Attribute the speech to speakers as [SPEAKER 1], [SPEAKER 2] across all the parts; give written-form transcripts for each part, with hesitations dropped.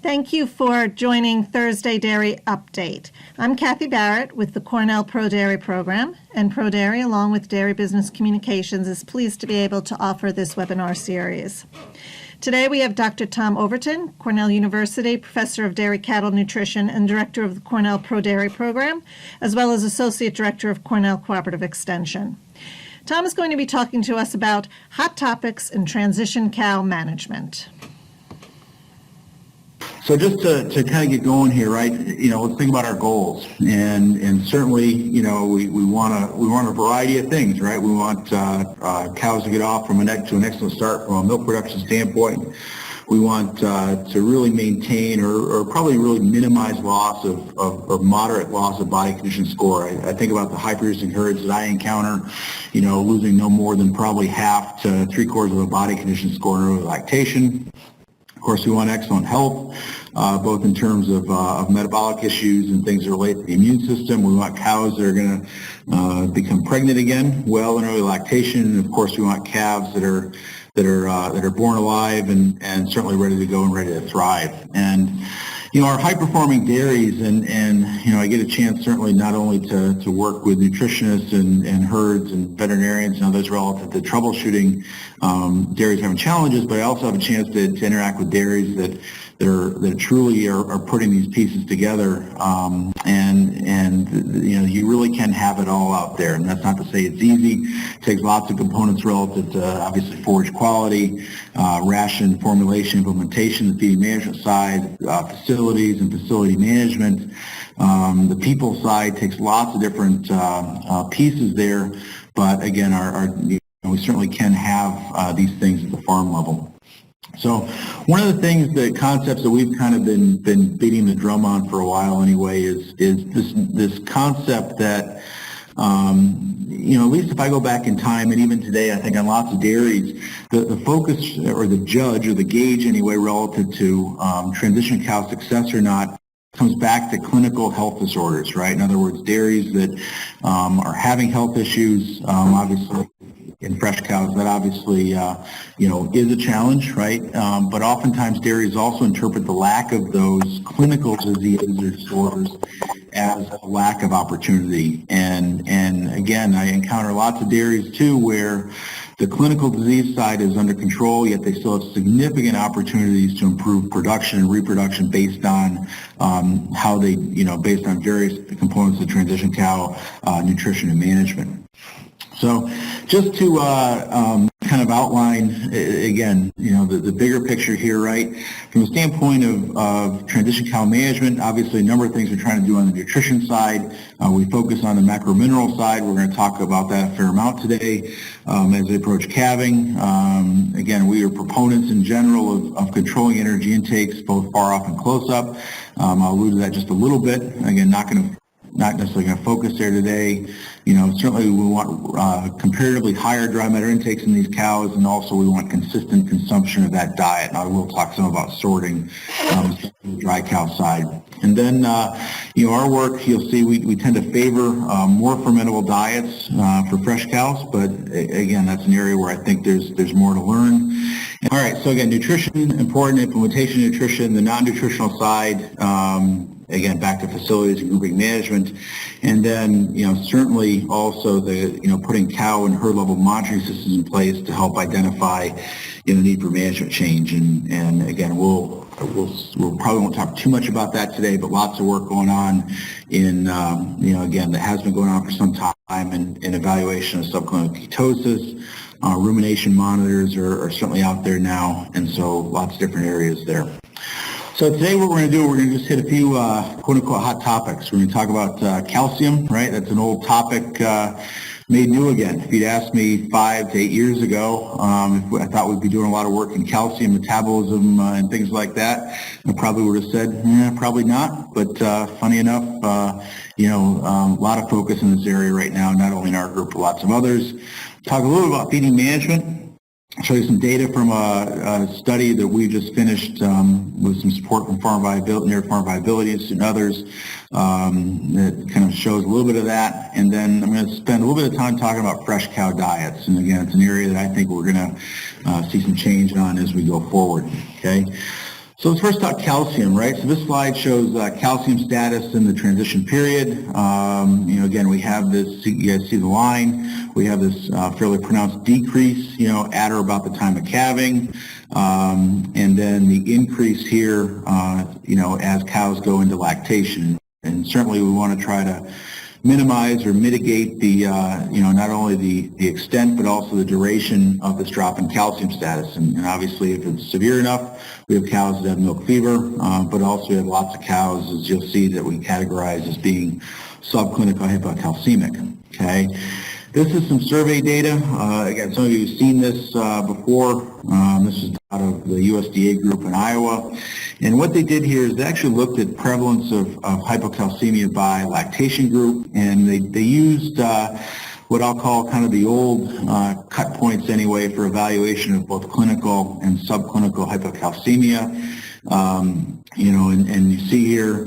[SPEAKER 1] Thank you for joining Thursday Dairy Update. I'm Kathy Barrett with the Cornell ProDairy program, and ProDairy, along with Dairy Business Communications, is pleased to be able to offer this webinar series. Today we have Dr. Tom Overton, Cornell University Professor of Dairy Cattle Nutrition and Director of the Cornell ProDairy program, as well as Associate Director of Cornell Cooperative Extension. Tom is going to be talking to us about hot topics in transition cow management.
[SPEAKER 2] So just to kind of get going here, right? Let's think about our goals, and certainly, we want a variety of things, right? We want cows to get off to an excellent start from a milk production standpoint. We want to really maintain or probably really minimize loss or moderate loss of body condition score. I think about the high producing herds that I encounter, losing no more than probably half to 3/4 of a body condition score in early lactation. Of course, we want excellent health, both in terms of metabolic issues and things that relate to the immune system. We want cows that are going to become pregnant again, well in early lactation, and of course, we want calves that are born alive and certainly ready to go and ready to thrive. And our high-performing dairies, and I get a chance certainly not only to work with nutritionists and herds and veterinarians and others relative to troubleshooting dairies having challenges, but I also have a chance to interact with dairies that truly are putting these pieces together, and you really can have it all out there. And that's not to say it's easy. It takes lots of components relative to obviously forage quality, ration formulation, implementation, the feeding management side, facilities and facility management. The people side takes lots of different pieces there, but again, we certainly can have these things at the farm level. So one of the concepts that we've kind of been beating the drum on for a while anyway is this concept that, at least if I go back in time, and even today I think on lots of dairies, the focus or the judge or the gauge anyway relative to transition cow success or not comes back to clinical health disorders, right? In other words, dairies that are having health issues, obviously, in fresh cows, that obviously, is a challenge, right? But oftentimes dairies also interpret the lack of those clinical diseases or disorders as a lack of opportunity. And again, I encounter lots of dairies too where the clinical disease side is under control, yet they still have significant opportunities to improve production and reproduction based on how they, based on various components of transition cow nutrition and management. So just to kind of outline, again, the bigger picture here, right? From the standpoint of transition cow management, obviously a number of things we're trying to do on the nutrition side. We focus on the macromineral side. We're going to talk about that a fair amount today as they approach calving. Again, we are proponents in general of controlling energy intakes, both far off and close up. I'll allude to that just a little bit. Again, not necessarily going to focus there today. Certainly we want comparatively higher dry matter intakes in these cows, and also we want consistent consumption of that diet. And I will talk some about sorting the dry cow side. And then, our work, you'll see we tend to favor more fermentable diets for fresh cows, but again, that's an area where I think there's more to learn. All right, so again, nutrition, important, implementation of nutrition, the non-nutritional side, again, back to facilities and grouping management, and then, certainly also the, putting cow and herd level monitoring systems in place to help identify, the need for management change. And again, we'll probably won't talk too much about that today, but lots of work going on in, again, that has been going on for some time in evaluation of subclinical ketosis. Rumination monitors are certainly out there now, and so lots of different areas there. So today what we're going to do, we're going to just hit a few quote-unquote hot topics. We're going to talk about calcium, right? That's an old topic made new again. If you'd asked me 5 to 8 years ago, I thought we'd be doing a lot of work in calcium metabolism and things like that, I probably would have said, probably not. But funny enough, a lot of focus in this area right now, not only in our group, but lots of others. Talk a little about feeding management. I'll show you some data from a study that we just finished with some support from Farm Viability Institute and others that kind of shows a little bit of that. And then I'm going to spend a little bit of time talking about fresh cow diets. And again, it's an area that I think we're going to see some change on as we go forward. Okay. So let's first talk calcium, right? So this slide shows calcium status in the transition period. Again, we have this, you guys see the line, we have this fairly pronounced decrease, at or about the time of calving, and then the increase here, as cows go into lactation. And certainly we want to try to minimize or mitigate the, not only the extent, but also the duration of this drop in calcium status. And obviously, if it's severe enough, we have cows that have milk fever, but also we have lots of cows, as you'll see, that we categorize as being subclinical hypocalcemic. Okay. This is some survey data. Again, some of you have seen this before. This is out of the USDA group in Iowa. And what they did here is they actually looked at prevalence of hypocalcemia by lactation group, and they used what I'll call kind of the old cut points anyway for evaluation of both clinical and subclinical hypocalcemia. And you see here,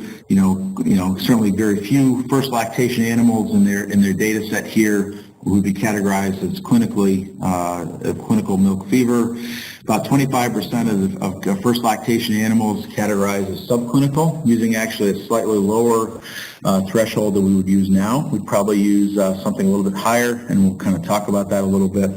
[SPEAKER 2] certainly very few first lactation animals in their data set here would be categorized as clinically clinical milk fever. About 25% of first lactation animals categorized as subclinical, using actually a slightly lower threshold than we would use now. We'd probably use something a little bit higher, and we'll kind of talk about that a little bit.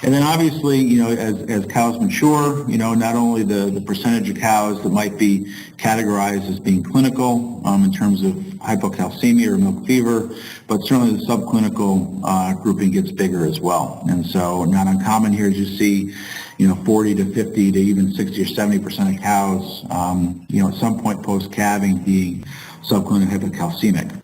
[SPEAKER 2] And then obviously, as cows mature, not only the percentage of cows that might be categorized as being clinical in terms of hypocalcemia or milk fever, but certainly the subclinical grouping gets bigger as well. And so not uncommon here as you see, 40 to 50 to even 60 or 70% of cows, at some point post-calving being subclinical hypocalcemic.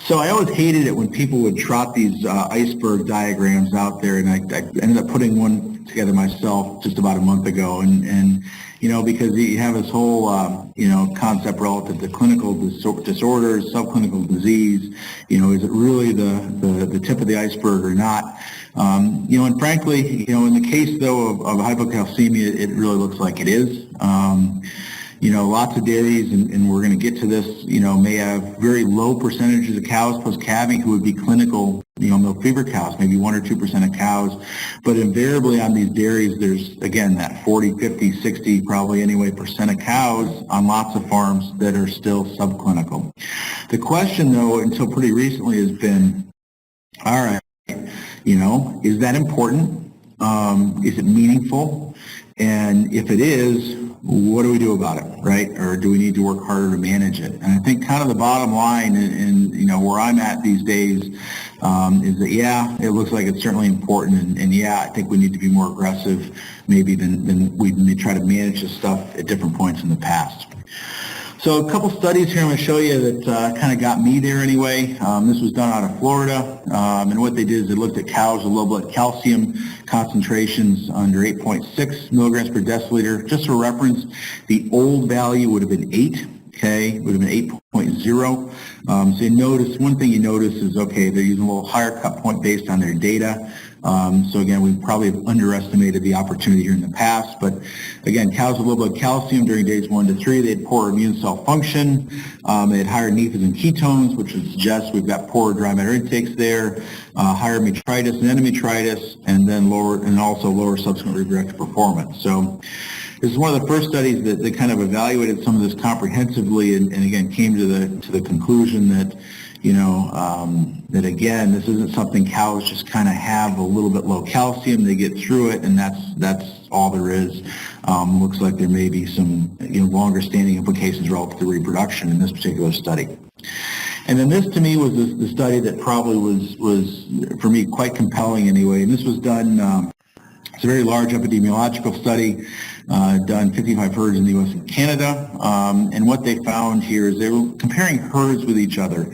[SPEAKER 2] So I always hated it when people would trot these iceberg diagrams out there, and I ended up putting one together myself just about a month ago, and because you have this whole, concept relative to clinical disorders, subclinical disease, is it really the tip of the iceberg or not? And frankly, in the case, though, of hypocalcemia, it really looks like it is. Lots of dairies, and we're going to get to this, may have very low percentages of cows post-calving who would be clinical, milk fever cows, maybe 1 or 2% of cows. But invariably on these dairies, there's, again, that 40, 50, 60, probably anyway, percent of cows on lots of farms that are still subclinical. The question, though, until pretty recently has been, all right, is that important? Is it meaningful? And if it is, what do we do about it, right? Or do we need to work harder to manage it? And I think kind of the bottom line, and where I'm at these days, is that, yeah, it looks like it's certainly important, and yeah, I think we need to be more aggressive maybe than we may try to manage this stuff at different points in the past. So a couple studies here I'm going to show you that kind of got me there anyway. This was done out of Florida, and what they did is they looked at cows with low blood calcium concentrations under 8.6 milligrams per deciliter. Just for reference, the old value would have been 8. Okay, would have been 8.0. So you notice, one thing you notice is, okay, they're using a little higher cut point based on their data. So again, we probably have underestimated the opportunity here in the past. But again, cows with low blood calcium during days 1 to 3, they had poor immune cell function. They had higher nephros and ketones, which would suggest we've got poor dry matter intakes there, higher metritis and endometritis, and then also lower subsequent reproductive performance. So this is one of the first studies that kind of evaluated some of this comprehensively, and again came to the conclusion that that again, this isn't something cows just kind of have a little bit low calcium. They get through it, and that's all there is. Looks like there may be some longer standing implications relative to reproduction in this particular study. And then this to me was the study that probably was for me quite compelling anyway. And this was done. It's a very large epidemiological study done 55 herds in the U.S. and Canada. And what they found here is they were comparing herds with each other.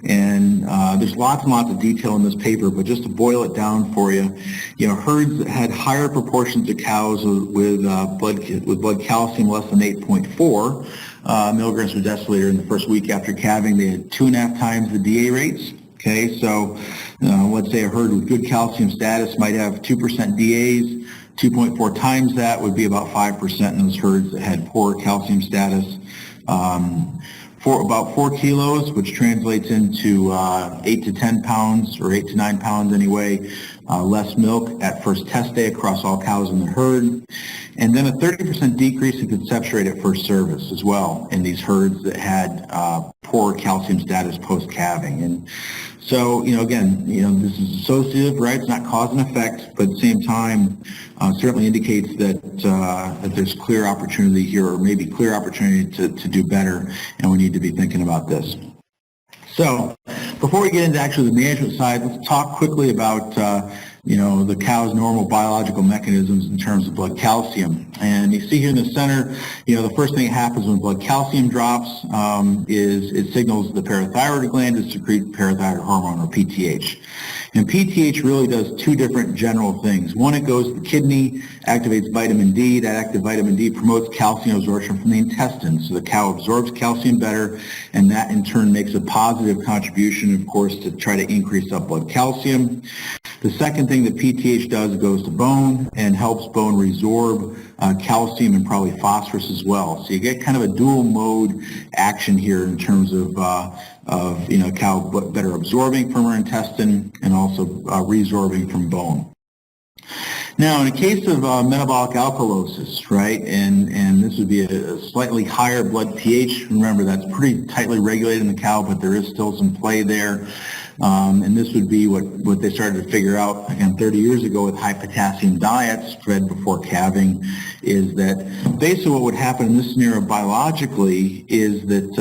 [SPEAKER 2] And there's lots and lots of detail in this paper, but just to boil it down for you, herds that had higher proportions of cows with blood calcium less than 8.4 milligrams per deciliter in the first week after calving, they had 2.5 times the DA rates. Okay, so let's say a herd with good calcium status might have 2% DAs. 2.4 times that would be about 5% in those herds that had poor calcium status. For about 4 kilos, which translates into 8 to 10 pounds, or 8 to 9 pounds anyway, less milk at first test day across all cows in the herd, and then a 30% decrease in conception rate at first service as well in these herds that had poor calcium status post-calving. And so, again, this is associative, right? It's not cause and effect, but at the same time, certainly indicates that that there's clear opportunity here, or maybe clear opportunity to do better, and we need to be thinking about this. So, before we get into actually the management side, let's talk quickly about the cow's normal biological mechanisms in terms of blood calcium. And you see here in the center, the first thing that happens when blood calcium drops is it signals the parathyroid gland to secrete parathyroid hormone, or PTH. And PTH really does two different general things. One, it goes to the kidney, activates vitamin D. That active vitamin D promotes calcium absorption from the intestines. So the cow absorbs calcium better, and that in turn makes a positive contribution, of course, to try to increase up blood calcium. The second thing that PTH does, it goes to bone and helps bone resorb calcium and probably phosphorus as well. So you get kind of a dual mode action here in terms of cow better absorbing from her intestine and also resorbing from bone. Now, in a case of metabolic alkalosis, right, and this would be a slightly higher blood pH. Remember, that's pretty tightly regulated in the cow, but there is still some play there. And this would be what they started to figure out, again, 30 years ago with high potassium diets fed before calving, is that basically what would happen in this scenario biologically is that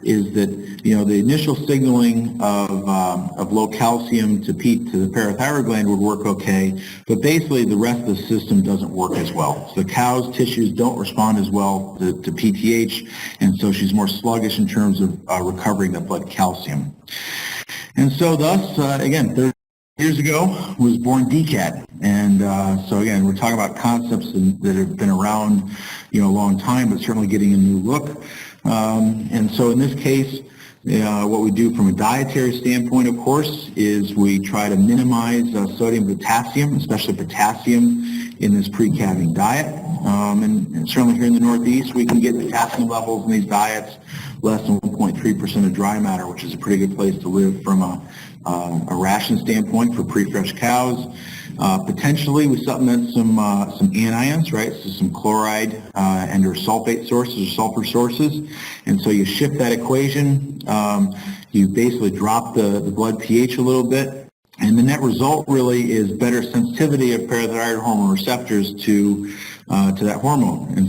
[SPEAKER 2] the initial signaling of low calcium to the parathyroid gland would work okay, but basically the rest of the system doesn't work as well. So the cow's tissues don't respond as well to PTH, and so she's more sluggish in terms of recovering the blood calcium. And so thus, again, 30 years ago was born DCAT. And so again, we're talking about concepts that have been around, a long time, but certainly getting a new look. And so in this case, what we do from a dietary standpoint, of course, is we try to minimize sodium, potassium, especially potassium in this pre-calving diet. And certainly here in the Northeast, we can get potassium levels in these diets less than 1.3% of dry matter, which is a pretty good place to live from a ration standpoint for pre-fresh cows. Potentially, we supplement some anions, right? So some chloride and or sulfate sources or sulfur sources. And so you shift that equation. You basically drop the blood pH a little bit. And the net result really is better sensitivity of parathyroid hormone receptors to that hormone. And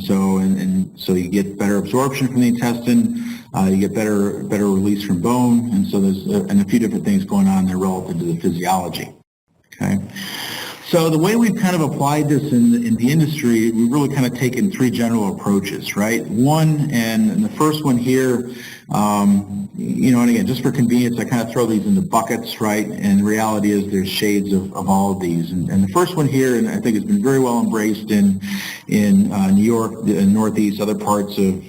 [SPEAKER 2] so you get better absorption from the intestine. You get better release from bone. And so there's a few different things going on there relative to the physiology. Okay. So the way we've kind of applied this in the industry, we've really kind of taken three general approaches, right? One, and the first one here, and again, just for convenience, I kind of throw these into buckets, right? And the reality is there's shades of all of these. And the first one here, and I think it's been very well embraced in New York, the Northeast, other parts of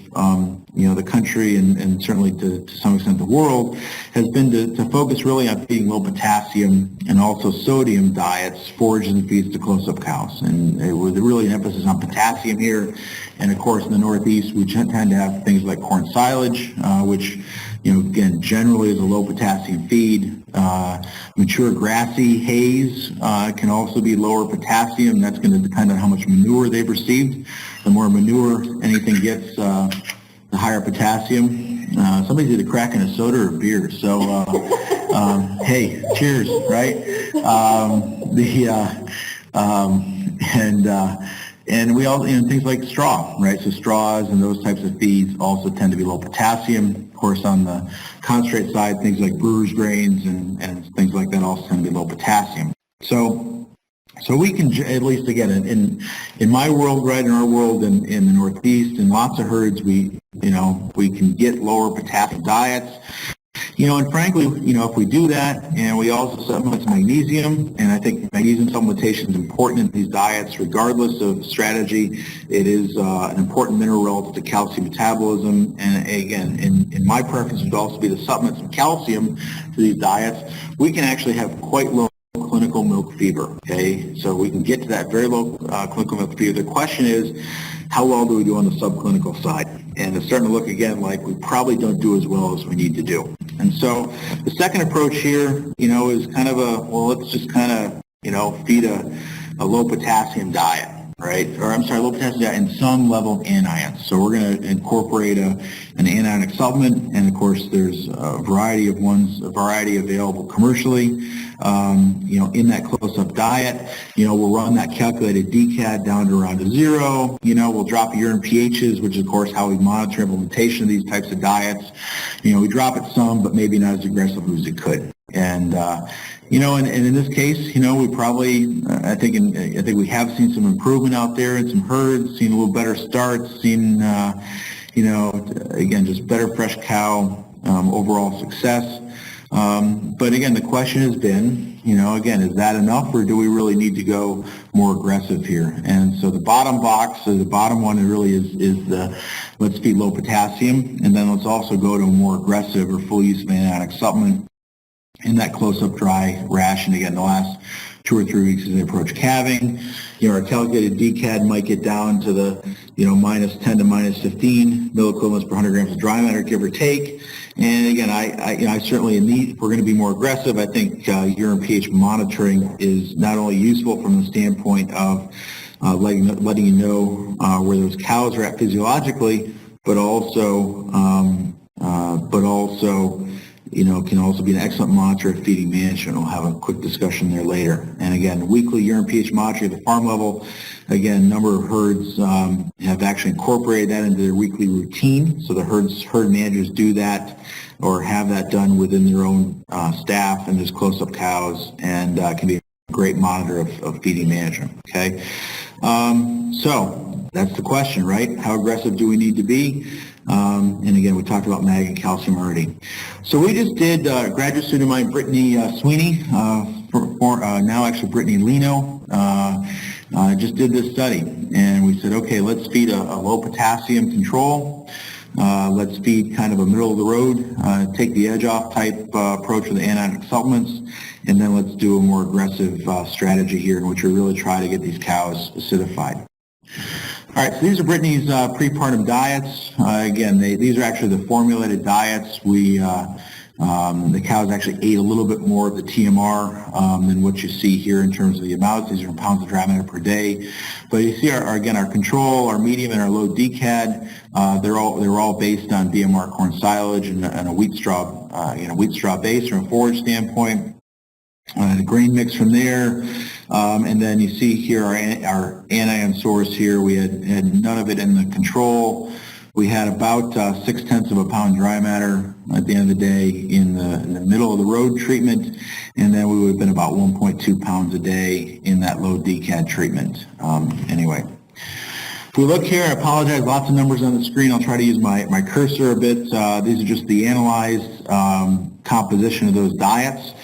[SPEAKER 2] the country, and certainly to some extent the world, has been to focus really on feeding low potassium and also sodium diets, forages and feeds to close-up cows. And with really an emphasis on potassium here. And of course, in the Northeast, we tend to have things like corn silage, which, again, generally is a low potassium feed. Mature grassy hays can also be lower potassium. That's going to depend on how much manure they've received. The more manure anything gets, the higher potassium. Somebody's either cracking a soda or beer. So, hey, cheers, right? And we all, things like straw, right? So straws and those types of feeds also tend to be low potassium. Of course, on the concentrate side, things like brewer's grains and things like that also tend to be low potassium. So we can, at least again, in my world, right, in our world in the Northeast, in lots of herds, we can get lower potassium diets. And frankly, if we do that, and we also supplement magnesium, and I think magnesium supplementation is important in these diets, regardless of strategy. It is an important mineral relative to calcium metabolism, and again, in my preference would also be to supplement some calcium to these diets. We can actually have quite low clinical milk fever, okay? So we can get to that very low clinical milk fever. The question is, how well do we do on the subclinical side? And it's starting to look again like we probably don't do as well as we need to do. And so the second approach here, is kind of let's just kind of feed a low potassium diet, right? Or I'm sorry, low potassium diet and some level of anions. So we're going to incorporate an anionic supplement, and of course there's a variety available commercially. In that close-up diet, we'll run that calculated DCAD down to around 0. We'll drop urine pHs, which is of course how we monitor implementation of these types of diets. We drop it some, but maybe not as aggressively as it could. And and in this case, we probably, I think we have seen some improvement out there in some herds, seen a little better starts, seen, again, just better fresh cow, overall success. But again, the question has been, again, is that enough, or do we really need to go more aggressive here? And so the bottom box, so the bottom one really is the let's feed low potassium, and then let's also go to a more aggressive or full use of anionic supplement in that close-up dry ration. Again, the last 2 or 3 weeks as they approach calving. Our calculated DCAD might get down to the, minus 10 to minus 15 milliequivalents per 100 grams of dry matter, give or take. And again, I certainly, if we're going to be more aggressive, I think urine pH monitoring is not only useful from the standpoint of letting you know where those cows are at physiologically, but also can also be an excellent monitor of feeding management. We'll have a quick discussion there later. And again, weekly urine pH monitoring at the farm level. Again, a number of herds have actually incorporated that into their weekly routine. So the herd managers do that or have that done within their own staff and there's close-up cows, and can be a great monitor of feeding management. Okay, so that's the question, right? How aggressive do we need to be? And again, we talked about mag and calcium already. So we just did graduate student of mine, Brittany Sweeney, now actually Brittany Lino, just did this study. And we said, okay, let's feed a low potassium control. Let's feed kind of a middle of the road, take the edge off type approach with the anionic supplements. And then let's do a more aggressive strategy here in which we really try to get these cows acidified. All right, so these are Brittany's prepartum diets. Again, these are actually the formulated diets. The cows actually ate a little bit more of the TMR than what you see here in terms of the amounts. These are in pounds of dry matter per day. But you see our control, our medium, and our low DCAD. They're all based on BMR corn silage and a wheat straw, wheat straw base from a forage standpoint. The grain mix from there, and then you see here our anion source here. We had none of it in the control. We had about 0.6 of a pound dry matter at the end of the day in the middle of the road treatment, and then we would have been about 1.2 pounds a day in that low DCAD treatment. Anyway, if we look here, I apologize, lots of numbers on the screen. I'll try to use my cursor a bit. These are just the analyzed composition of those diets.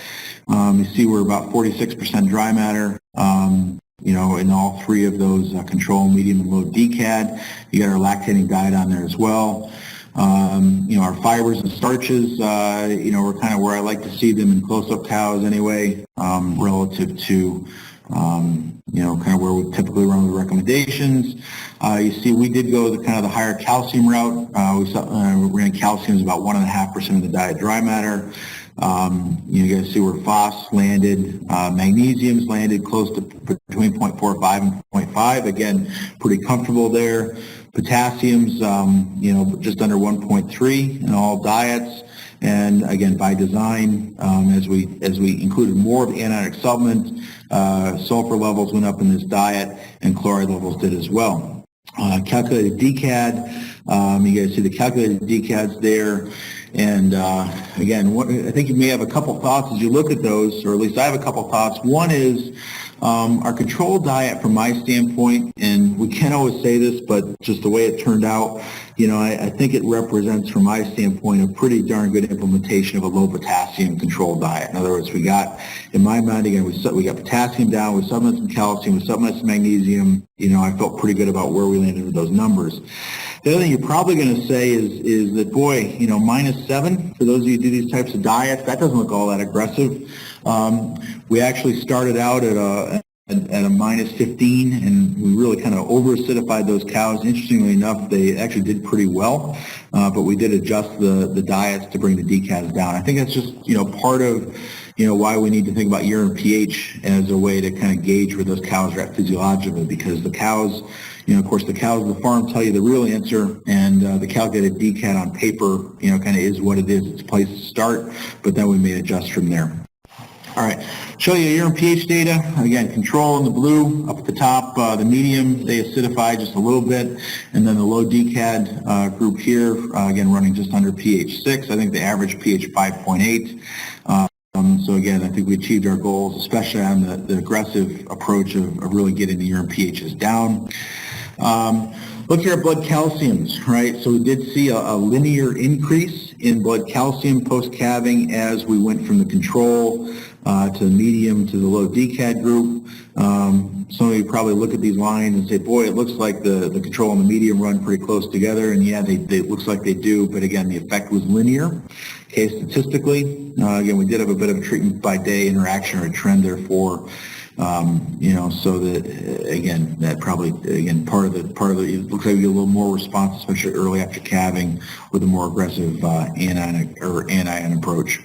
[SPEAKER 2] You see we're about 46% dry matter, in all three of those control, medium, and low DCAD. You got our lactating diet on there as well. Our fibers and starches, we're kind of where I like to see them in close-up cows anyway, relative to, kind of where we typically run with recommendations. You see we did go the kind of the higher calcium route. We ran calcium as about 1.5% of the diet dry matter. You guys see where phos landed, magnesium's landed close to between 0.45 and 0.5. Again, pretty comfortable there. Potassium's, just under 1.3 in all diets. And again, by design, as we included more of the anionic supplement, sulfur levels went up in this diet, and chloride levels did as well. Calculated DCAD, you guys see the calculated DCADs there. And again, I think you may have a couple thoughts as you look at those, or at least I have a couple thoughts. One is our control diet from my standpoint, and we can't always say this, but just the way it turned out, I think it represents from my standpoint a pretty darn good implementation of a low potassium control diet. In other words, we got, in my mind, again, we got potassium down, we supplemented some calcium, we supplemented some magnesium. I felt pretty good about where we landed with those numbers. The other thing you're probably going to say is that, boy, -7 for those of you who do these types of diets, that doesn't look all that aggressive. We actually started out at a -15, and we really kind of over-acidified those cows. Interestingly enough, they actually did pretty well, but we did adjust the diets to bring the DCADs down. I think that's just, part of, why we need to think about urine pH as a way to kind of gauge where those cows are at physiologically, because the cows, of course, the cows of the farm tell you the real answer, and the calculated DCAT on paper, kind of is what it is. It's a place to start, but then we may adjust from there. All right, show you urine pH data. Again, control in the blue up at the top, the medium, they acidify just a little bit, and then the low DCAD group here, again, running just under pH 6. I think the average pH 5.8. So again, I think we achieved our goals, especially on the aggressive approach of really getting the urine pHs down. Look here at blood calciums, right? So we did see a linear increase in blood calcium post-calving as we went from the control to the medium to the low DCAD group. Some of you probably look at these lines and say, boy, it looks like the control and the medium run pretty close together, and yeah, it looks like they do, but again, the effect was linear. Okay, statistically, again, we did have a bit of a treatment by day interaction or a trend therefore. So that again, that probably part of the it looks like we get a little more response, especially early after calving, with a more aggressive anion approach.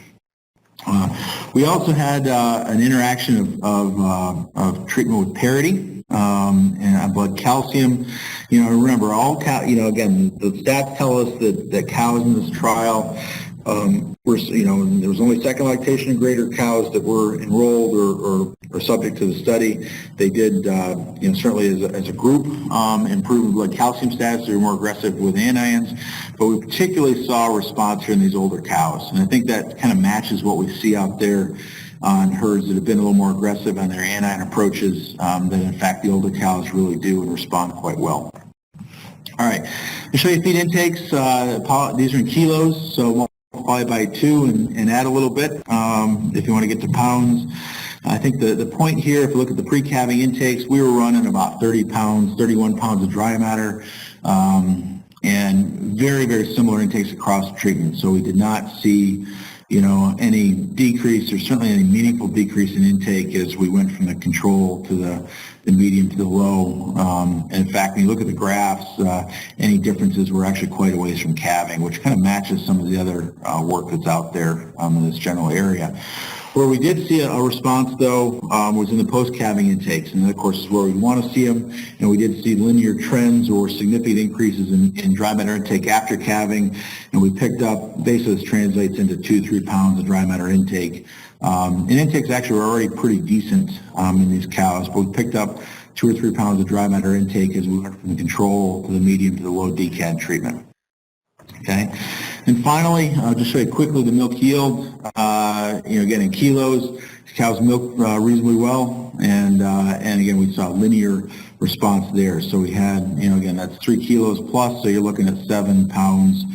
[SPEAKER 2] We also had an interaction of treatment with parity and blood calcium. Remember again, the stats tell us that cows in this trial there was only second lactation and greater cows that were enrolled or subject to the study. They did, certainly as a group, improve blood calcium status. They were more aggressive with anions, but we particularly saw a response here in these older cows. And I think that kind of matches what we see out there on herds that have been a little more aggressive on their anion approaches than in fact the older cows really do and respond quite well. All right, I'll show you feed intakes. These are in kilos, so multiply by 2 and add a little bit if you want to get to pounds. I think the point here, if you look at the pre-calving intakes, we were running about 31 pounds of dry matter, and very, very similar intakes across treatment. So we did not see, any decrease or certainly any meaningful decrease in intake as we went from the control to the medium to the low. And in fact, when you look at the graphs, any differences were actually quite a ways from calving, which kind of matches some of the other work that's out there in this general area. Where we did see a response, though, was in the post-calving intakes, and that, of course, is where we want to see them. And we did see linear trends or significant increases in dry matter intake after calving, and we picked up, basically this translates into 2-3 pounds of dry matter intake. And intakes actually were already pretty decent in these cows, but we picked up 2 or 3 pounds of dry matter intake as we went from the control to the medium to the low DCAD treatment. Okay, and finally, I'll just show you quickly the milk yield. Again, in kilos, cows milk reasonably well, and again, we saw a linear response there. So we had, again, that's 3 kilos plus, so you're looking at 7 pounds,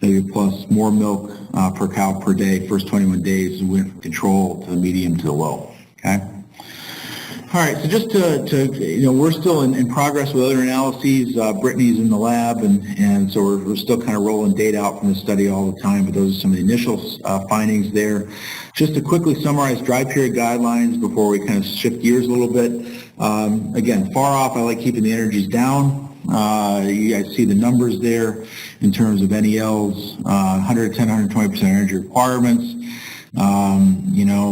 [SPEAKER 2] maybe plus more milk per cow per day, first 21 days, we went from control to the medium to the low. Okay. All right, so just to we're still in progress with other analyses. Brittany's in the lab, and so we're still kind of rolling data out from the study all the time, but those are some of the initial findings there. Just to quickly summarize dry period guidelines before we kind of shift gears a little bit. Again, far off, I like keeping the energies down. You guys see the numbers there in terms of NELs, 110, 120% energy requirements.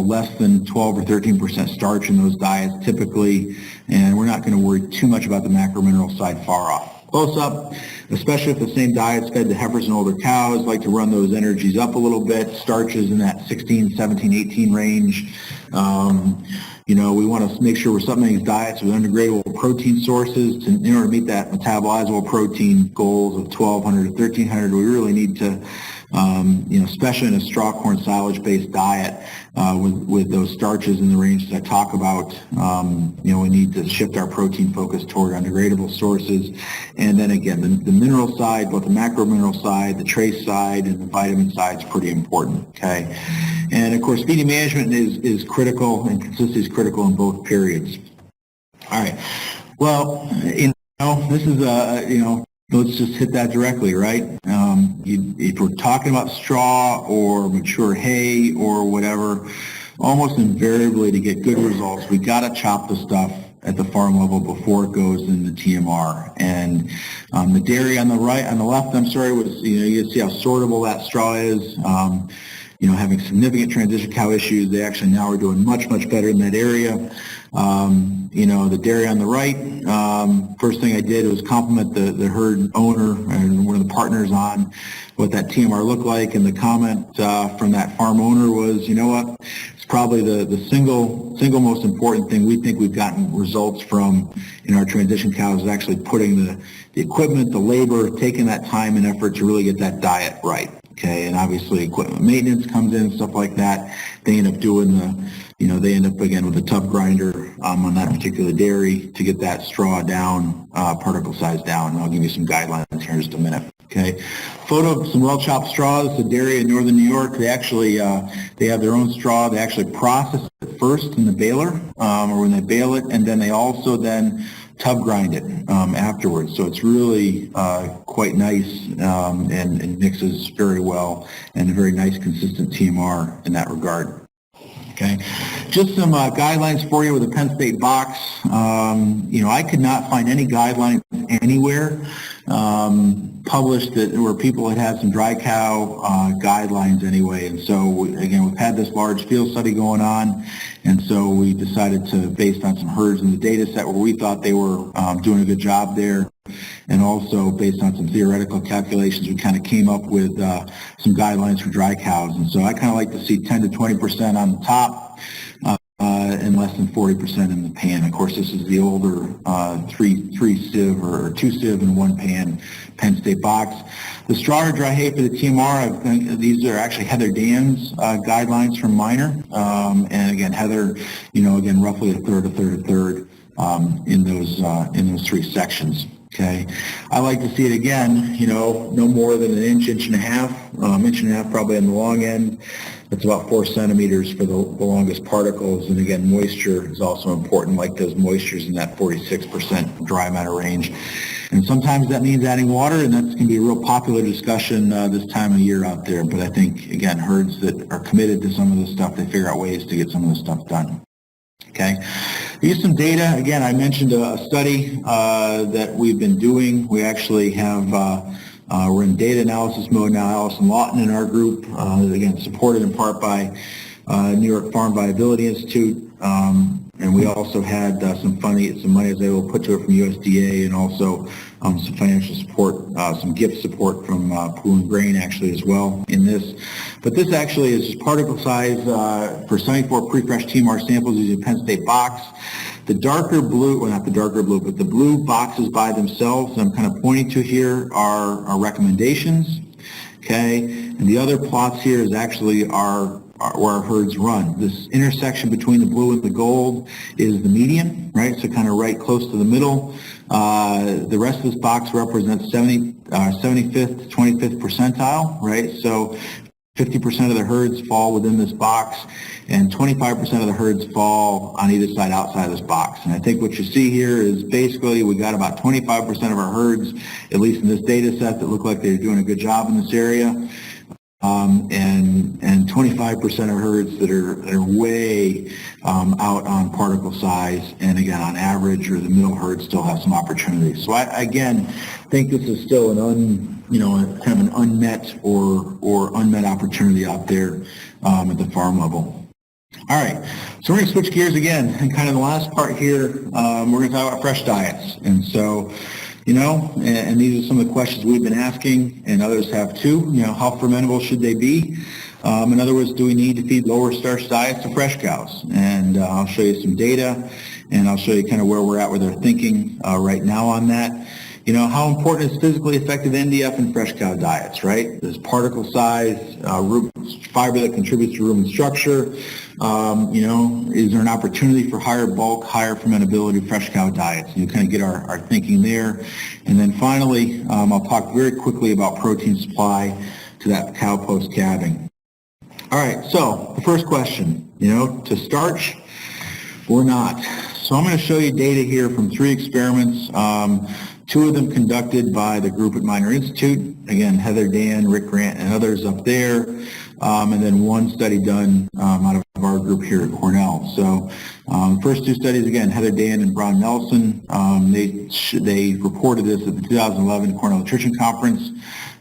[SPEAKER 2] Less than 12 or 13% starch in those diets typically, and we're not going to worry too much about the macromineral side far off. Close up, especially if the same diet's fed to heifers and older cows, like to run those energies up a little bit. Starches in that 16, 17, 18 range. We want to make sure we're supplementing these diets with undegradable protein sources in order to meet that metabolizable protein goals of 1,200 to 1,300. We really need to, especially in a straw corn silage-based diet with those starches in the ranges I talk about, we need to shift our protein focus toward undegradable sources. And then again, the mineral side, both the macromineral side, the trace side, and the vitamin side is pretty important, okay? And of course, feeding management is critical, and consistency is critical in both periods. All right. Well, this is let's just hit that directly, right? If we're talking about straw or mature hay or whatever, almost invariably to get good results, we got to chop the stuff at the farm level before it goes in the TMR. And the dairy on the left, was, you can see how sortable that straw is. having significant transition cow issues. They actually now are doing much, much better in that area. The dairy on the right, first thing I did was compliment the herd owner and one of the partners on what that TMR looked like, and the comment from that farm owner was, you know what, it's probably the single most important thing we think we've gotten results from in our transition cows is actually putting the equipment, the labor, taking that time and effort to really get that diet right. Okay, and obviously equipment maintenance comes in, stuff like that. They end up doing they end up again with a tub grinder on that particular dairy to get that straw down, particle size down. And I'll give you some guidelines here in just a minute. Okay, photo of some well-chopped straws. The dairy in northern New York, they actually they have their own straw. They actually process it first in the baler, or when they bale it, and then they also then tub grind it afterwards. So it's really quite nice and mixes very well, and a very nice consistent TMR in that regard. Okay, just some guidelines for you with a Penn State box. I could not find any guidelines anywhere published where people had some dry cow guidelines anyway. And so, again, we've had this large field study going on, and so we decided to, based on some herds in the data set where we thought they were doing a good job there, and also based on some theoretical calculations, we kind of came up with some guidelines for dry cows. And so I kind of like to see 10 to 20% on the top and less than 40% in the pan. Of course, this is the older three sieve or 2 sieve and 1 pan Penn State box. The straw or dry hay for the TMR, these are actually Heather Dan's guidelines from Minor. And again, Heather, again, roughly a third in those 3 sections. Okay, I like to see it again, no more than an inch and a half probably on the long end. That's about 4 centimeters for the longest particles. And again, moisture is also important, like those moistures in that 46% dry matter range. And sometimes that means adding water, and that's going to be a real popular discussion this time of year out there. But I think, again, herds that are committed to some of this stuff, they figure out ways to get some of this stuff done. Okay, here's some data. Again, I mentioned a study that we've been doing. We actually have, we're in data analysis mode now. Allison Lawton in our group, again, supported in part by New York Farm Viability Institute. And we also had some money I was able to put to it from USDA, and also some financial support, some gift support from Pool and Grain actually as well in this. But this actually is just particle size for 74 pre-fresh TMR samples using a Penn State box. The darker blue, well not the darker blue, but the blue boxes by themselves that I'm kind of pointing to here are our recommendations. Okay, and the other plots here is actually where our herds run. This intersection between the blue and the gold is the median, right? So kind of right close to the middle. The rest of this box represents 75th to 25th percentile, right? So 50% of the herds fall within this box, and 25% of the herds fall on either side outside of this box. And I think what you see here is basically we got about 25% of our herds, at least in this data set, that look like they're doing a good job in this area. And 25% of herds that are way out on particle size, and again on average, or the middle herds still have some opportunities. So I again think this is still kind of an unmet or unmet opportunity out there at the farm level. All right, so we're going to switch gears again, and kind of the last part here, we're going to talk about fresh diets. And so, and these are some of the questions we've been asking, and others have too. How fermentable should they be? In other words, do we need to feed lower starch diets to fresh cows? And I'll show you some data, and I'll show you kind of where we're at with our thinking right now on that. How important is physically effective NDF in fresh cow diets, right? There's particle size, fiber that contributes to rumen structure. Is there an opportunity for higher bulk, higher fermentability fresh cow diets? And you kind of get our thinking there. And then finally, I'll talk very quickly about protein supply to that cow post-calving. All right, so the first question, to starch or not. So I'm going to show you data here from 3 experiments. 2 of them conducted by the group at Minor Institute, again, Heather Dan, Rick Grant, and others up there, and then 1 study done out of our group here at Cornell. So first 2 studies, again, Heather Dan and Brian Nelson, they reported this at the 2011 Cornell Nutrition Conference.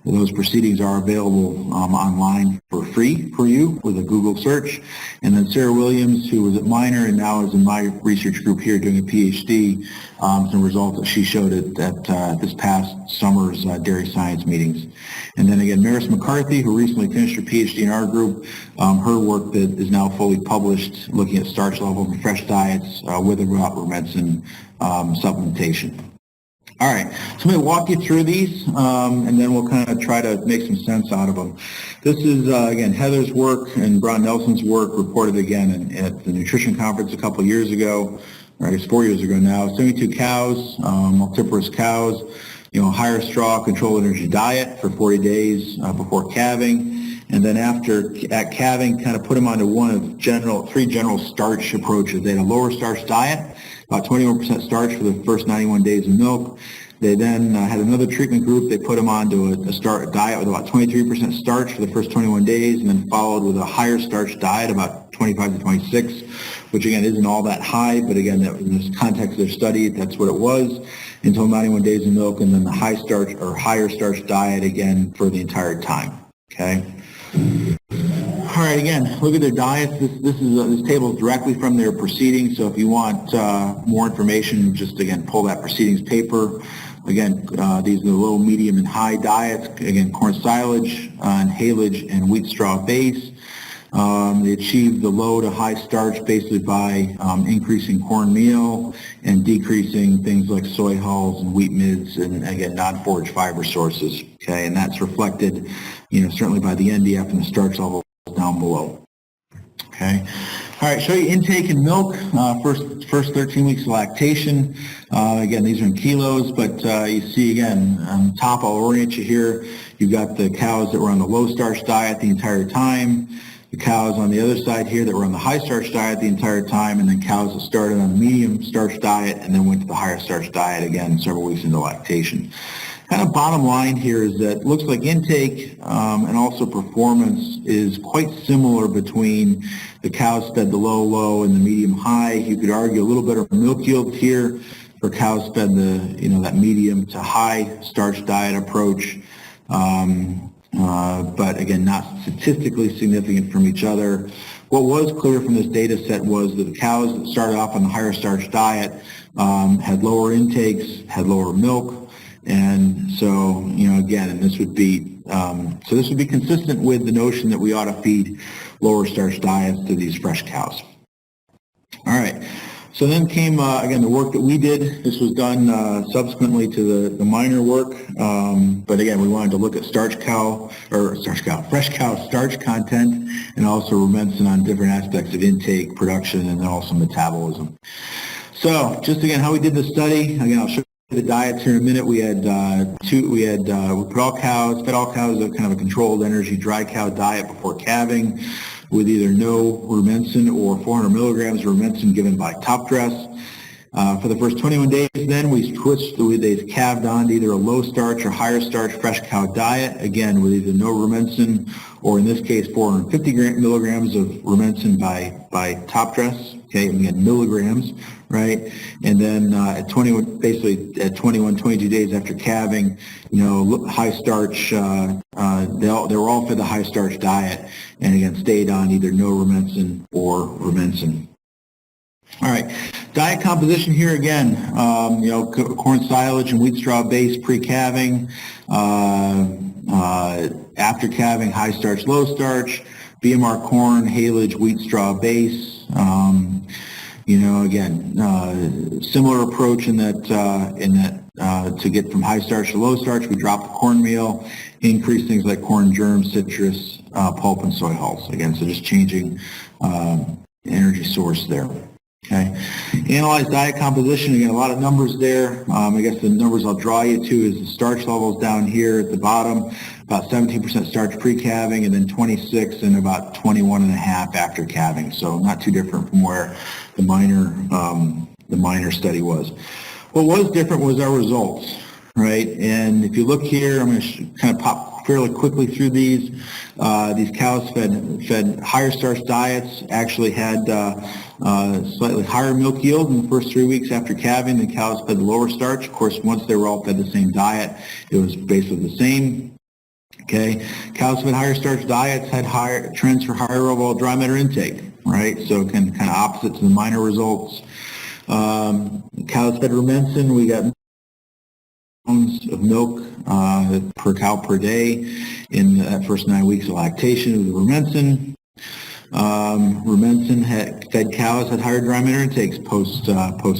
[SPEAKER 2] Those proceedings are available online for free for you with a Google search. And then Sarah Williams, who was at Minor and now is in my research group here doing a PhD, some results that she showed at this past summer's dairy science meetings. And then again, Maris McCarthy, who recently finished her PhD in our group, her work that is now fully published looking at starch levels in fresh diets with or without rumensin supplementation. All right, so I'm going to walk you through these, and then we'll kind of try to make some sense out of them. This is, again, Heather's work and Brian Nelson's work reported again at the nutrition conference a couple of years ago, or I guess 4 years ago now. 72 cows, multiparous cows, higher straw control energy diet for 40 days before calving. And then at calving, kind of put them onto three general starch approaches. They had a lower starch diet, about 21% starch for the first 91 days of milk. They then had another treatment group. They put them onto a diet with about 23% starch for the first 21 days, and then followed with a higher starch diet, about 25 to 26, which again isn't all that high, but again, in this context of their study, that's what it was, until 91 days of milk, and then the high starch or higher starch diet again for the entire time. Okay. All right, again, look at their diets. This table is directly from their proceedings, so if you want more information, just again pull that proceedings paper. Again, these are the low, medium, and high diets. Again, corn silage and haylage and wheat straw base. They achieved the low to high starch basically by increasing cornmeal and decreasing things like soy hulls and wheat midds and, again, non-forage fiber sources. Okay, and that's reflected, certainly by the NDF and the starch level down below. Okay. All right, show you intake in milk, first 13 weeks of lactation. Again, these are in kilos, but you see again, on the top, I'll orient you here. You've got the cows that were on the low starch diet the entire time, the cows on the other side here that were on the high starch diet the entire time, and then cows that started on the medium starch diet and then went to the higher starch diet again several weeks into lactation. Kind of bottom line here is that it looks like intake and also performance is quite similar between the cows fed the low and the medium high. You could argue a little better milk yield here for cows fed that medium to high starch diet approach, but again, not statistically significant from each other. What was clear from this data set was that the cows that started off on the higher starch diet had lower intakes, had lower milk. And so, again, and this would be consistent with the notion that we ought to feed lower starch diets to these fresh cows. All right. So then came, again, the work that we did. This was done subsequently to the minor work. But again, we wanted to look at fresh cow starch content and also rumensin on different aspects of intake, production, and then also metabolism. So just again, how we did the study, again, I'll show you the diets here in a minute. We had we fed all cows a kind of a controlled energy dry cow diet before calving with either no rumensin or 400 milligrams of rumensin given by top dress. For the first 21 days then, we switched, they calved on to either a low starch or higher starch fresh cow diet, again with either no rumensin or in this case 450 milligrams of rumensin by top dress, okay, and again milligrams, right? And then at 21, basically at 21, 22 days after calving, high starch, they were all fed the high starch diet and again stayed on either no rumensin or rumensin. All right, diet composition here again, corn silage and wheat straw base pre-calving, after calving high starch, low starch, BMR corn, haylage, wheat straw base. Again, similar approach in that to get from high starch to low starch, we drop the cornmeal, increase things like corn germs, citrus, pulp, and soy hulls. Again, so just changing energy source there. Okay. Analyze diet composition. Again, a lot of numbers there. I guess the numbers I'll draw you to is the starch levels down here at the bottom, about 17% starch pre-calving, and then 26 and about 21.5 after calving. So not too different from where the minor study was. What was different was our results, right? And if you look here, I'm going to kind of pop fairly quickly through these. These cows fed higher starch diets actually had slightly higher milk yield in the first 3 weeks after calving. The cows fed the lower starch. Of course, once they were all fed the same diet, it was basically the same. Okay, cows fed higher starch diets had higher trends for higher overall dry matter intake, right? So kind of opposite to the minor results. Cows fed rumensin, we got pounds of milk per cow per day in the first 9 weeks of lactation of the rumensin. Rumensin fed cows had higher dry matter intakes post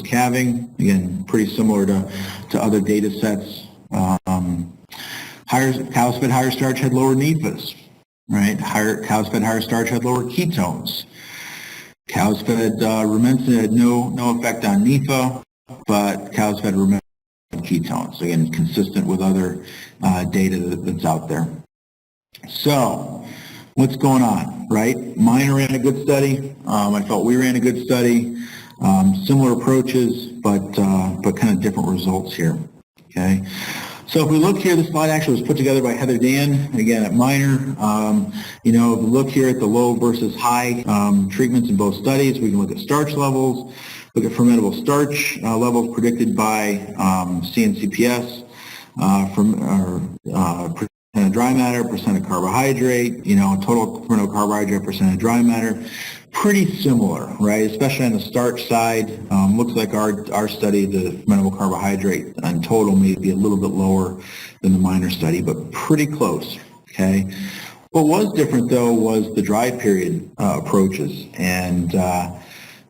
[SPEAKER 2] calving. Again, pretty similar to other data sets. Cows fed higher starch had lower NEFAs, right? Cows fed higher starch had lower ketones. Cows fed rumensin had no effect on NEFA, but cows fed rumensin had ketones. So again, consistent with other data that's out there. So, what's going on, right? Minor ran a good study. I felt we ran a good study. Similar approaches, but kind of different results here. Okay. So if we look here, this slide actually was put together by Heather Dan, again at Minor. If we look here at the low versus high treatments in both studies, we can look at starch levels, look at fermentable starch levels predicted by CNCPS percent of dry matter, percent of carbohydrate, total fermentable carbohydrate, percent of dry matter. Pretty similar, right? Especially on the starch side. Looks like our study, the fermentable carbohydrate in total may be a little bit lower than the Minor study, but pretty close, okay? What was different, though, was the dry period approaches. And,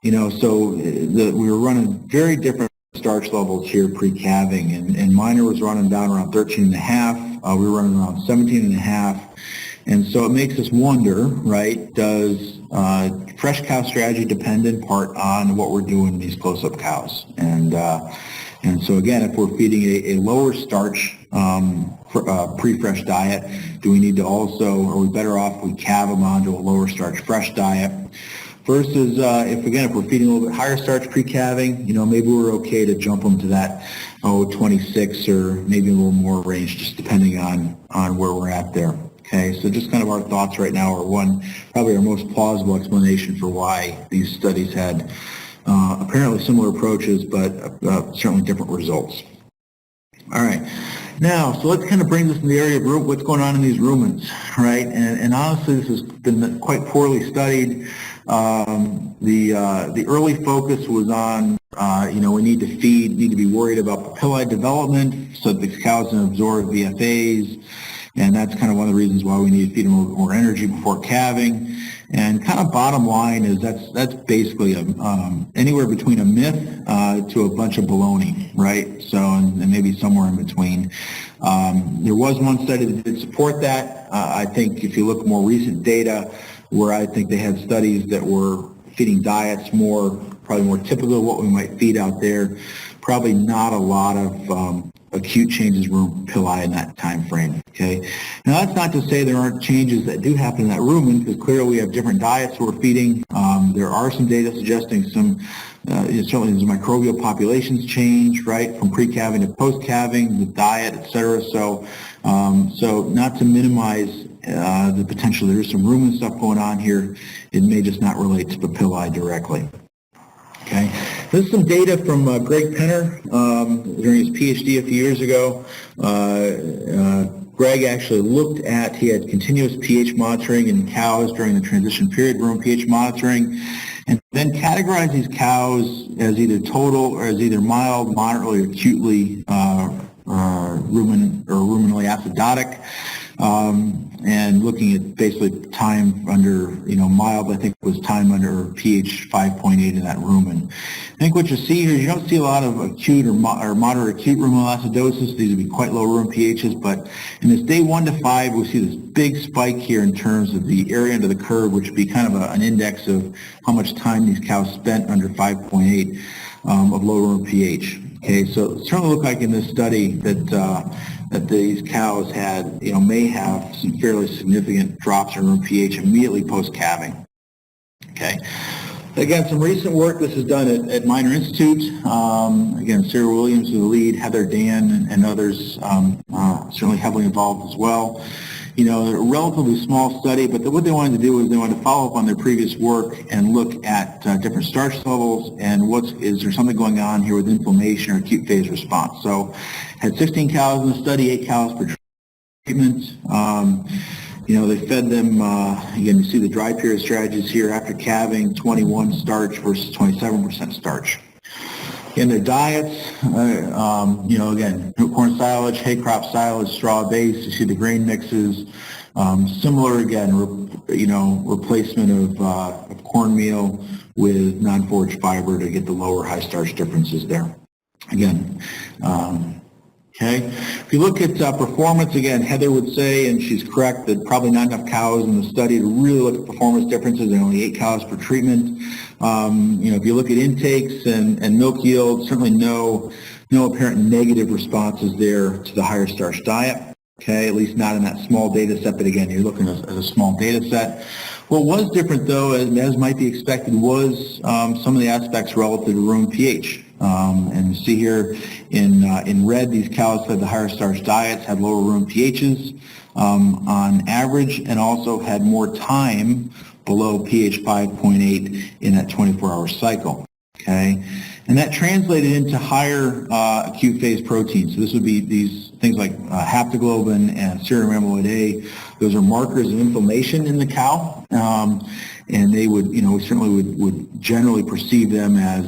[SPEAKER 2] we were running very different starch levels here pre-calving, and Minor was running down around 13.5. We were running around 17.5. And so it makes us wonder, right, does fresh cow strategy depend in part on what we're doing in these close-up cows? And so again, if we're feeding a lower starch pre-fresh diet, do we need to also, are we better off if we calve them onto a lower starch fresh diet? Versus if we're feeding a little bit higher starch pre-calving, maybe we're okay to jump them to that 26 or maybe a little more range, just depending on where we're at there. Okay, so just kind of our thoughts right now are probably our most plausible explanation for why these studies had apparently similar approaches, but certainly different results. All right, now, so let's kind of bring this in the area of what's going on in these rumens, right? And honestly, this has been quite poorly studied. The early focus was on, we need to be worried about papillae development so that the cows can absorb VFAs. And that's kind of one of the reasons why we need to feed them a little more energy before calving. And kind of bottom line is that's basically anywhere between a myth to a bunch of baloney, right? So, and maybe somewhere in between. There was one study that did support that. I think if you look at more recent data, where I think they had studies that were feeding diets probably more typical of what we might feed out there, probably not a lot of acute changes were papillae in that time frame. Okay, now that's not to say there aren't changes that do happen in that rumen, because clearly we have different diets we're feeding. There are some data suggesting certainly as microbial populations change, right, from pre-calving to post-calving, the diet, et cetera. So not to minimize the potential, there is some rumen stuff going on here. It may just not relate to papillae directly. Okay, this is some data from Greg Penner during his PhD a few years ago. Greg actually he had continuous pH monitoring in cows during the transition period, rumen pH monitoring, and then categorized these cows as either total or as either mild, moderately, or acutely ruminally acidotic. And looking at basically time under, mild, I think was time under pH 5.8 in that rumen. I think what you see here, you don't see a lot of acute or moderate acute ruminal acidosis. These would be quite low rumen pHs, but in this day 1 to 5, we see this big spike here in terms of the area under the curve, which would be kind of an index of how much time these cows spent under 5.8 of low rumen pH. Okay, so it certainly looked like in this study that these cows may have some fairly significant drops in rumen pH immediately post-calving. Okay. Again, some recent work. This is done at Minor Institute. Again, Sarah Williams is the lead, Heather Dan and others certainly heavily involved as well. A relatively small study, but what they wanted to do is they wanted to follow up on their previous work and look at different starch levels and is there something going on here with inflammation or acute phase response. So had 16 cows in the study, 8 cows per treatment. They fed them, again, you see the dry period strategies here after calving, 21 starch versus 27% starch. In their diets, again, corn silage, hay crop silage, straw base, you see the grain mixes. Similar, again, replacement of cornmeal with non-forage fiber to get the lower high starch differences there. Again, okay. If you look at performance, again, Heather would say, and she's correct, that probably not enough cows in the study to really look at performance differences. There are only 8 cows per treatment. If you look at intakes and milk yield, certainly no apparent negative responses there to the higher starch diet. Okay, at least not in that small data set, but again, you're looking at a small data set. What was different, though, as might be expected, was some of the aspects relative to rumen pH. And you see here in red, these cows fed the higher starch diets had lower rumen pHs on average, and also had more time below pH 5.8 in that 24-hour cycle. Okay, and that translated into higher acute phase proteins. So this would be these things like haptoglobin and serum amyloid A. Those are markers of inflammation in the cow, and they would, we certainly would generally perceive them as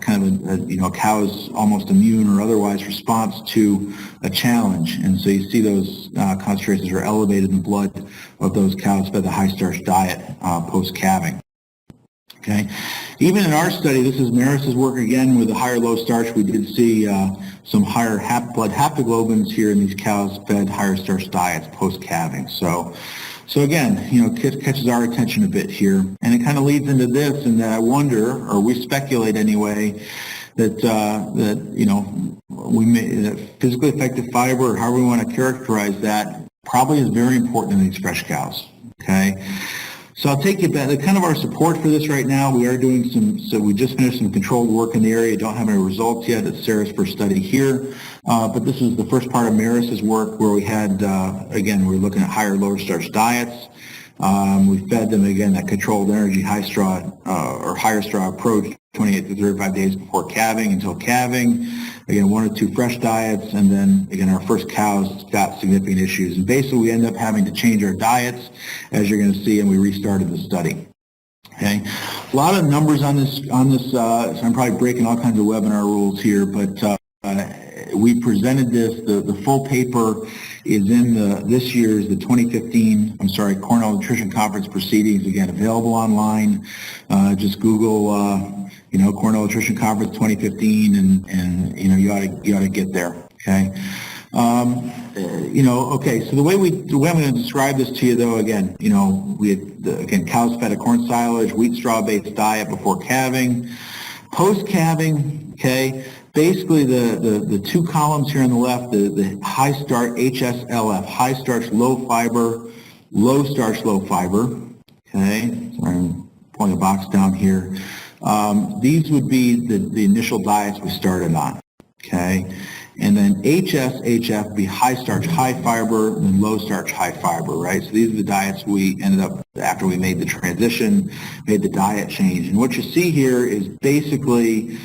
[SPEAKER 2] kind of a cow's almost immune or otherwise response to a challenge. And so you see those concentrations are elevated in the blood of those cows fed the high starch diet post-calving. Okay. Even in our study, this is Maris's work again with the higher low starch. We did see some higher blood haptoglobins here in these cows fed higher starch diets post-calving. So again, catches our attention a bit here, and it kind of leads into this, and that I wonder, or we speculate anyway, that that physically effective fiber, or however we want to characterize that, probably is very important in these fresh cows. Okay. So I'll take you back. Kind of our support for this right now, we are doing we just finished some controlled work in the area. Don't have any results yet. It's Sarah's first study here. But this is the first part of Maris's work where we had, again, we were looking at higher, lower starch diets. We fed them, again, that controlled energy high straw or higher straw approach 28 to 35 days before calving until calving. Again, 1 or 2 fresh diets, and then, again, our first cows got significant issues. And basically, we ended up having to change our diets, as you're going to see, and we restarted the study. Okay, a lot of numbers on this. So I'm probably breaking all kinds of webinar rules here, but we presented this. The full paper is in this year's, the 2015, Cornell Nutrition Conference proceedings. Again, available online. Just Google, Cornell Nutrition Conference 2015, and you ought to get there. Okay. Okay. So the way I'm going to describe this to you, though, again, we had cows fed a corn silage, wheat straw based diet before calving, post calving. Okay. Basically, the 2 columns here on the left, the high starch HSLF, high starch low fiber, low starch low fiber. Okay. Sorry, I'm pulling a box down here. These would be the initial diets we started on. Okay. And then HF would be high starch, high fiber, and then low starch, high fiber, right? So these are the diets we ended up, after we made the transition, made the diet change. And what you see here is basically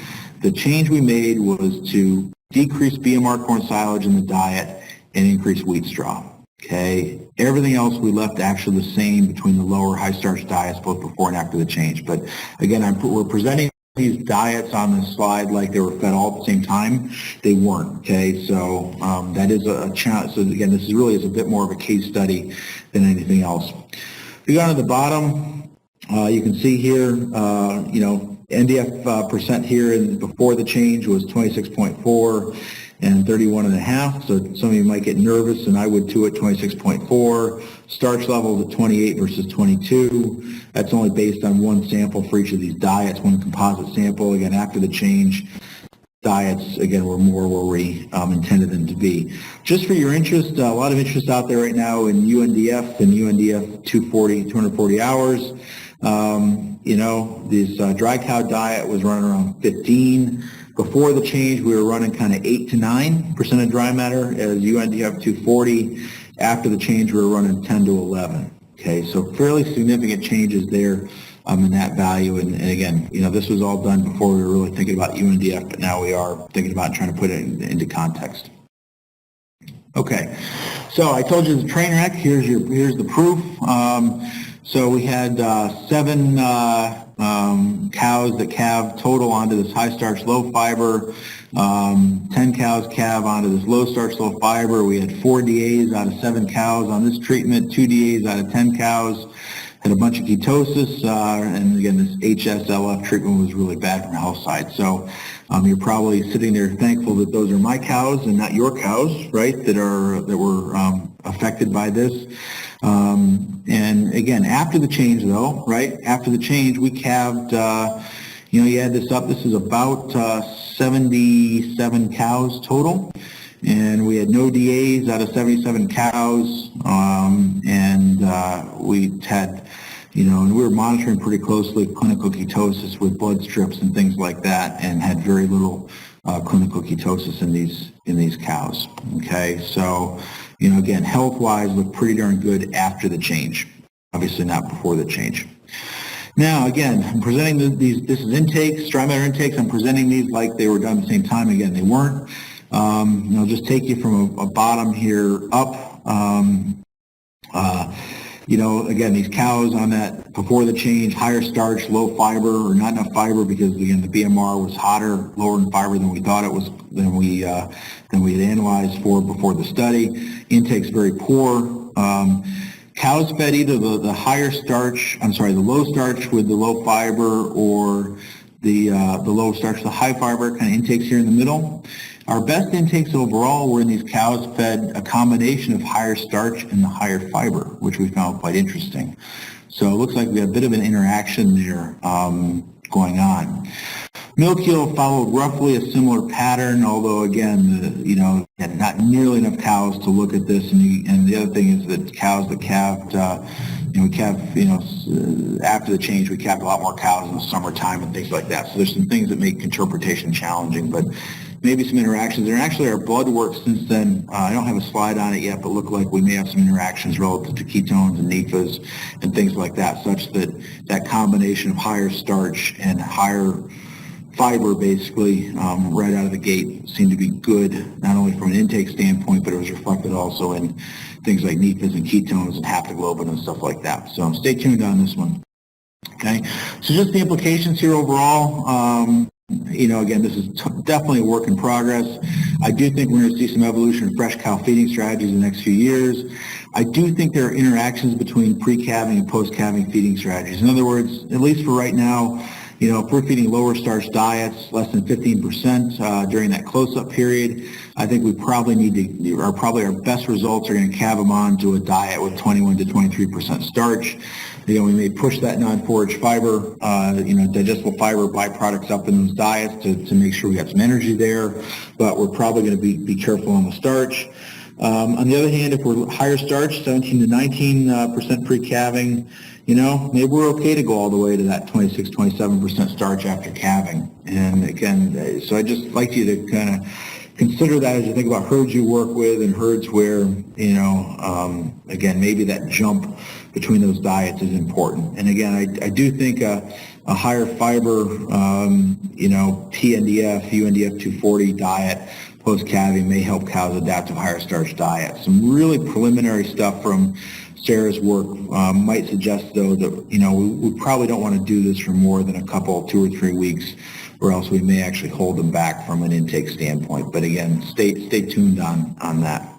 [SPEAKER 2] the change we made was to decrease BMR corn silage in the diet and increase wheat straw. Okay. Everything else we left actually the same between the lower high starch diets both before and after the change. But again, we're presenting these diets on this slide like they were fed all at the same time. They weren't. Okay. So that is a challenge. So again, this is a bit more of a case study than anything else. If you go down to the bottom, you can see here, NDF percent here before the change was 26.4 and 31.5. So some of you might get nervous, and I would too at 26.4. Starch levels at 28 versus 22. That's only based on one sample for each of these diets, one composite sample. Again, after the change, diets, again, were more where we intended them to be. Just for your interest, a lot of interest out there right now in UNDF and UNDF 240 hours. This dry cow diet was running around 15. Before the change, we were running kind of 8 to 9% of dry matter as UNDF 240. After the change, we were running 10 to 11. Okay, so fairly significant changes there in that value. And again, this was all done before we were really thinking about UNDF, but now we are thinking about trying to put it into context. Okay, so I told you the train wreck. Here's the proof. So we had 7 cows that calved total onto this high starch, low fiber. 10 cows calve onto this low starch, low fiber. We had 4 DAs out of 7 cows on this treatment, 2 DAs out of 10 cows. Had a bunch of ketosis, and again, this HSLF treatment was really bad from the health side. So you're probably sitting there thankful that those are my cows and not your cows, right? That were affected by this. And again, after the change, though, right? After the change, we calved. You add this up. This is about 77 cows total. And we had no DAs out of 77 cows, and we had, and we were monitoring pretty closely clinical ketosis with blood strips and things like that, and had very little clinical ketosis in these cows. Okay, so again, health-wise, looked pretty darn good after the change. Obviously, not before the change. Now, again, I'm presenting these. This is intakes, dry matter intakes. I'm presenting these like they were done at the same time. Again, they weren't. I'll just take you from a bottom here up. Again, these cows on that before the change, higher starch, low fiber, or not enough fiber because again the BMR was hotter, lower in fiber than we thought it was, than we had analyzed for before the study. Intake's very poor. Cows fed either the higher starch, the low starch with the low fiber, or the low starch, the high fiber kind of intakes here in the middle. Our best intakes overall were in these cows fed a combination of higher starch and the higher fiber, which we found quite interesting. So it looks like we have a bit of an interaction there going on. Milk yield followed roughly a similar pattern, although again, not nearly enough cows to look at this. And the other thing is that cows that calved, after the change, we calved a lot more cows in the summertime and things like that. So there's some things that make interpretation challenging, but maybe some interactions there. And actually, our blood work since then, I don't have a slide on it yet, but look like we may have some interactions relative to ketones and NEFAs and things like that, such that that combination of higher starch and higher fiber basically right out of the gate seemed to be good, not only from an intake standpoint, but it was reflected also in things like NEFAs and ketones and haptoglobin and stuff like that. So stay tuned on this one. Okay, so just the implications here overall. Again, this is definitely a work in progress. I do think we're going to see some evolution of fresh cow feeding strategies in the next few years. I do think there are interactions between pre-calving and post-calving feeding strategies. In other words, at least for right now, if we're feeding lower starch diets, less than 15% during that close-up period, I think we probably our best results are going to calve them on to a diet with 21 to 23% starch. We may push that non-forage fiber, digestible fiber byproducts up in those diets to make sure we have some energy there, but we're probably going to be careful on the starch. On the other hand, if we're higher starch, 17 to 19% pre-calving, maybe we're okay to go all the way to that 26, 27% starch after calving. And again, so I just like you to kind of consider that as you think about herds you work with and herds where, again, maybe that jump between those diets is important. And again, I do think a higher fiber, PNDF, UNDF 240 diet post-calving may help cows adapt to higher starch diets. Some really preliminary stuff from Sarah's work might suggest, though, that, we probably don't want to do this for more than 2 or 3 weeks, or else we may actually hold them back from an intake standpoint. But again, stay tuned on that.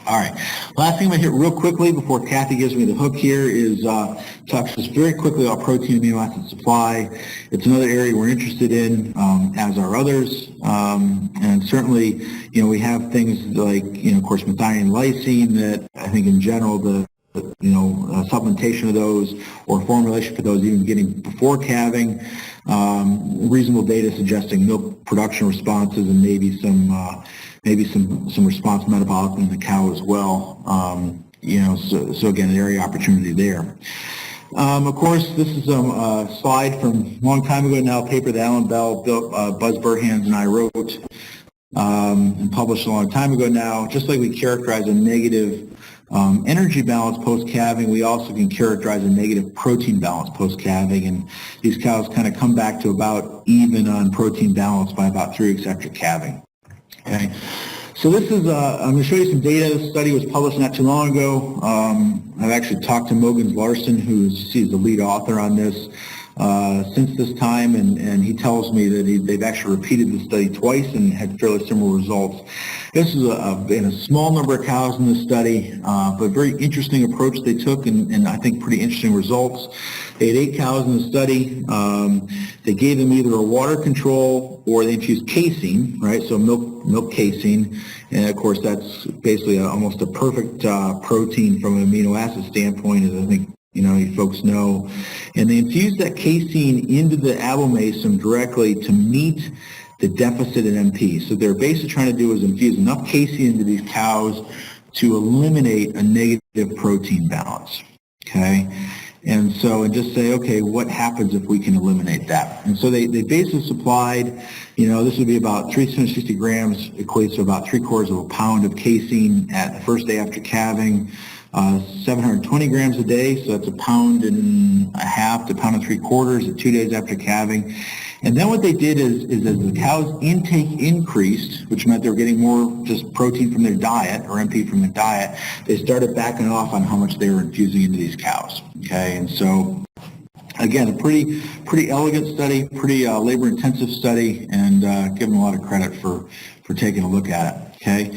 [SPEAKER 2] All right. Last thing I'm going to hit real quickly before Kathy gives me the hook here is talk just very quickly about protein amino acid supply. It's another area we're interested in, as are others. And certainly, we have things like, of course, methionine and lysine that I think in general the supplementation of those or formulation for those even getting before calving, reasonable data suggesting milk production responses and maybe some response metabolically in the cow as well. So again, an area opportunity there. Of course, this is a slide from a long time ago now, a paper that Alan Bell, Buzz Burhans, and I wrote and published a long time ago now. Just like we characterize a negative energy balance post-calving, we also can characterize a negative protein balance post-calving, and these cows kind of come back to about even on protein balance by about 3 weeks after calving. Okay, So this is, I'm going to show you some data. This study was published not too long ago. I've actually talked to Mogens Larsen, who's the lead author on this, since this time, and he tells me that they've actually repeated the study twice and had fairly similar results. This is in a small number of cows in this study, but very interesting approach they took, and I think pretty interesting results. They had 8 cows in the study. They gave them either a water control or they infused casein, right? So milk casein, and of course that's basically almost a perfect protein from an amino acid standpoint, as I think you folks know. And they infused that casein into the abomasum directly to meet the deficit in MP. So they're basically trying to do is infuse enough casein into these cows to eliminate a negative protein balance, okay? And just say, okay, what happens if we can eliminate that? And so they basically supplied, this would be about 360 grams, equates to about 3/4 of a pound of casein at the first day after calving, 720 grams a day, so that's 1.5 pounds to 1.75 pounds at 2 days after calving. And then what they did is as the cow's intake increased, which meant they were getting more just protein from their diet or MP from their diet, they started backing off on how much they were infusing into these cows. Okay, and so again, a pretty elegant study, pretty labor-intensive study, and give them a lot of credit for taking a look at it. Okay.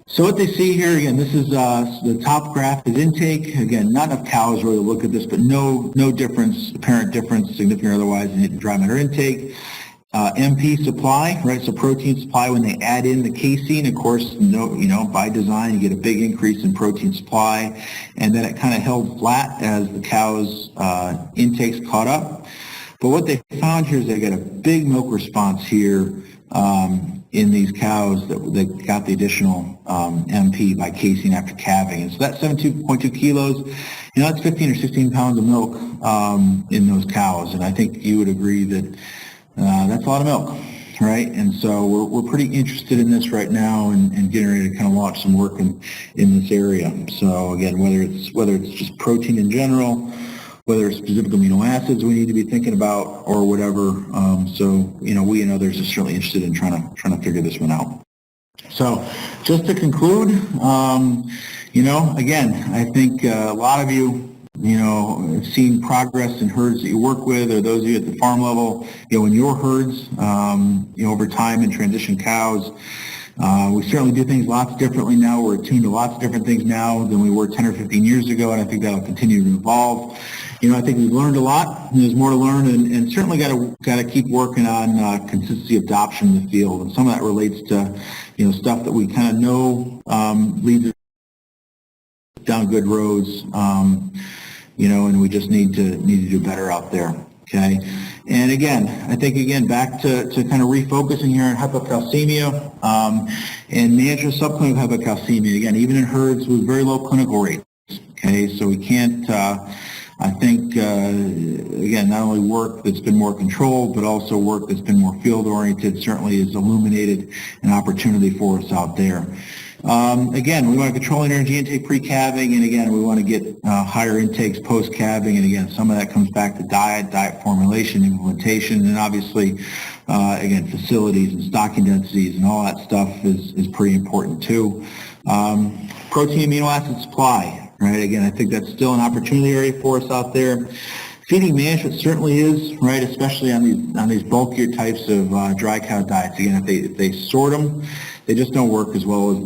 [SPEAKER 2] So what they see here, again, this is the top graph is intake. Again, not enough cows really to look at this, but no difference, apparent difference, significant or otherwise, in dry matter intake. MP supply, right? So protein supply when they add in the casein, of course, by design, you get a big increase in protein supply, and then it kind of held flat as the cows' intakes caught up. But what they found here is they got a big milk response here in these cows that got the additional MP by casein after calving. And so that 17.2 kilos, that's 15 or 16 pounds of milk in those cows. And I think you would agree that that's a lot of milk, right? And so we're pretty interested in this right now and getting ready to kind of launch some work in this area. So again, whether it's just protein in general, whether it's specific amino acids we need to be thinking about or whatever. We and others are certainly interested in trying to figure this one out. So just to conclude, again, I think a lot of you, have seen progress in herds that you work with, or those of you at the farm level, in your herds, over time in transition cows. We certainly do things lots differently now. We're attuned to lots of different things now than we were 10 or 15 years ago, and I think that'll continue to evolve. I think we've learned a lot, and there's more to learn, and certainly got to keep working on consistency of adoption in the field. And some of that relates to, stuff that we kind of know leads us down good roads, and we just need to do better out there. Okay. And again, I think back to kind of refocusing here on hypocalcemia and management of subclinical hypocalcemia. Again, even in herds with very low clinical rates. Okay, so we can't. I think not only work that's been more controlled, but also work that's been more field oriented certainly has illuminated an opportunity for us out there. We want to control energy intake pre-calving, and again, we want to get higher intakes post-calving, and again, some of that comes back to diet formulation, implementation, and obviously, facilities and stocking densities and all that stuff is pretty important too. Protein amino acid supply, right? Again, I think that's still an opportunity area for us out there. Feeding management certainly is, right, especially on these bulkier types of dry cow diets. Again, if they sort them, they just don't work as well as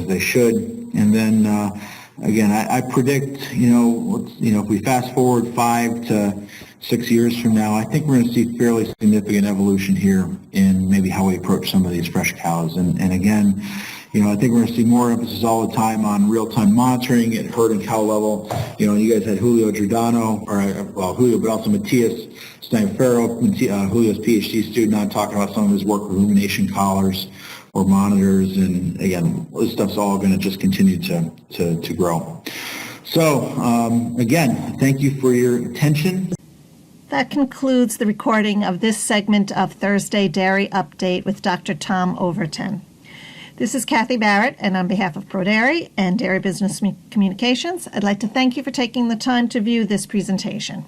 [SPEAKER 2] they should. And then I predict, if we fast forward 5 to 6 years from now, I think we're going to see fairly significant evolution here in maybe how we approach some of these fresh cows. And again, I think we're going to see more emphasis all the time on real-time monitoring at herd and cow level. You guys had Julio Giordano, Julio, but also Matthias Steinfero, Julio's PhD student, on talking about some of his work with rumination collars or monitors. And again, this stuff's all going to just continue to grow. So again, thank you for your attention.
[SPEAKER 1] That concludes the recording of this segment of Thursday Dairy Update with Dr. Tom Overton. This is Kathy Barrett, and on behalf of ProDairy and Dairy Business Communications, I'd like to thank you for taking the time to view this presentation.